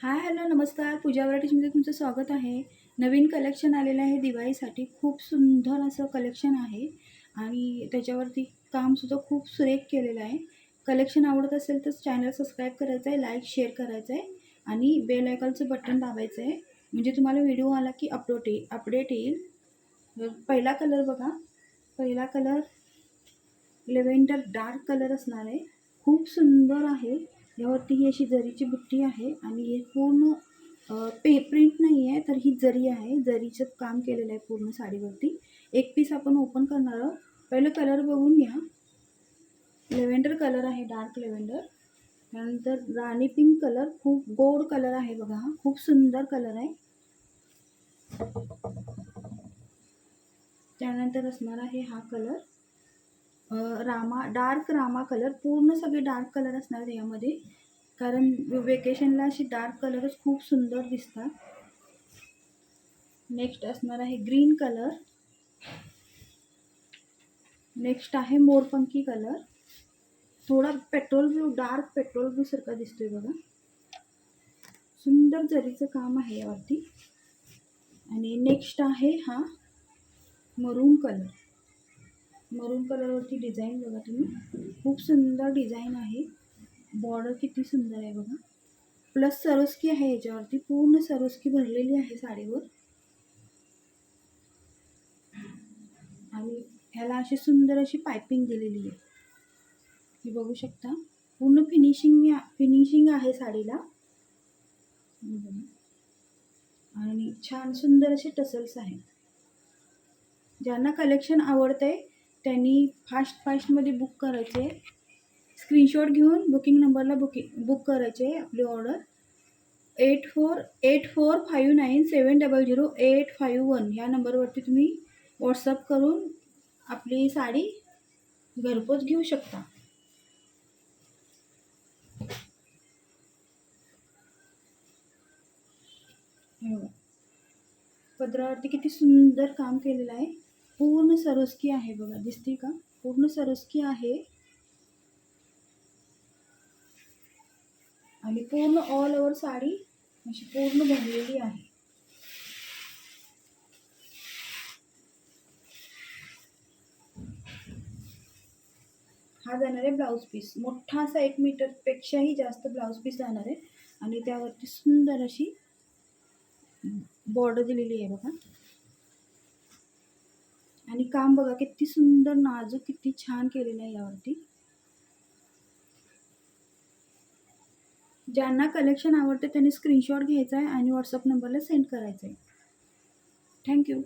Hi hello नमस्कार. पूजा व्हरायटीजमध्ये तुमचं स्वागत आहे. नवीन कलेक्शन आलेलं आहे दिवाळीसाठी. खूप सुंदर असं कलेक्शन आहे आणि त्याच्यावरती कामसुद्धा खूप सुरेख केलेलं आहे. कलेक्शन आवडत असेल तर चॅनल सबस्क्राईब करायचं आहे, लाईक शेअर करायचं आहे आणि बेल आयकॉनचं बटन दाबायचं आहे, म्हणजे तुम्हाला व्हिडिओ आला की अपडेट येईल. पहिला कलर बघा. पहिला कलर लेव्हेंडर डार्क कलर असणार आहे. खूप सुंदर आहे. यावरती ही अशी जरीची बुट्टी आहे आणि हे पूर्ण प्रिंट नाही आहे, तर ही जरी आहे. जरीचं काम केलेलं आहे पूर्ण साडीवरती. एक पीस आपण ओपन करणार आहोत. पहिलं कलर बघून घ्या. लेव्हेंडर कलर आहे, डार्क लेव्हेंडर. त्यानंतर राणी पिंक कलर, खूप गोड कलर आहे बघा. हा खूप सुंदर कलर आहे. त्यानंतर असणार आहे हा कलर डार्क रामा कलर. पूर्ण सगळे डार्क कलर असणार यामध्ये, कारण वेकेशनला अशी डार्क कलरच खूप सुंदर दिसतात. नेक्स्ट असणार आहे ग्रीन कलर. नेक्स्ट आहे मोरपंखी कलर. थोडा petrol blue, dark petrol blue सारखा दिसतोय बघा. सुंदर जरीचं काम आहे यावरती. आणि नेक्स्ट आहे हा मरून कलर. मरून कलरवरती डिझाईन बघा तुम्ही. खूप सुंदर डिझाईन आहे. बॉर्डर किती सुंदर आहे बघा. प्लस सरोस्की आहे याच्यावरती. पूर्ण सरोस्की भरलेली आहे साडीवर. आणि ह्याला अशी सुंदर अशी पायपिंग दिलेली आहे. ही बघू शकता. पूर्ण फिनिशिंग आहे साडीला. आणि छान सुंदर असे टसल्स आहेत. ज्यांना कलेक्शन आवडतंय त्यांनी फास्टमध्ये बुक करायचे. स्क्रीनशॉट घेऊन बुकिंग नंबरला बुक करायचे आपली ऑर्डर. 8459700851 ह्या नंबरवरती तुम्ही व्हॉट्सअप करून आपली साडी घरपोच घेऊ शकता. पदरावरती किती सुंदर काम केलेलं आहे. पूर्ण सरोस्की आहे बघा. दिसते का? पूर्ण सरोस्की आहे आणि पूर्ण ऑल ओव्हर साडी अशी पूर्ण भरलेली आहे. हा जाणार आहे ब्लाऊज पीस. मोठा असा 1 मीटरपेक्षाही जास्त ब्लाऊज पीस जाणार आहे आणि त्यावरती सुंदर अशी बॉर्डर दिलेली आहे बघा. आणि काम बघा किती सुंदर, नाजूक, किती छान केलेलं आहे यावरती. ज्यांना कलेक्शन आवडते त्यांनी स्क्रीनशॉट घ्यायचा आहे आणि व्हॉट्सअप नंबरला सेंड करायचं आहे. थँक्यू.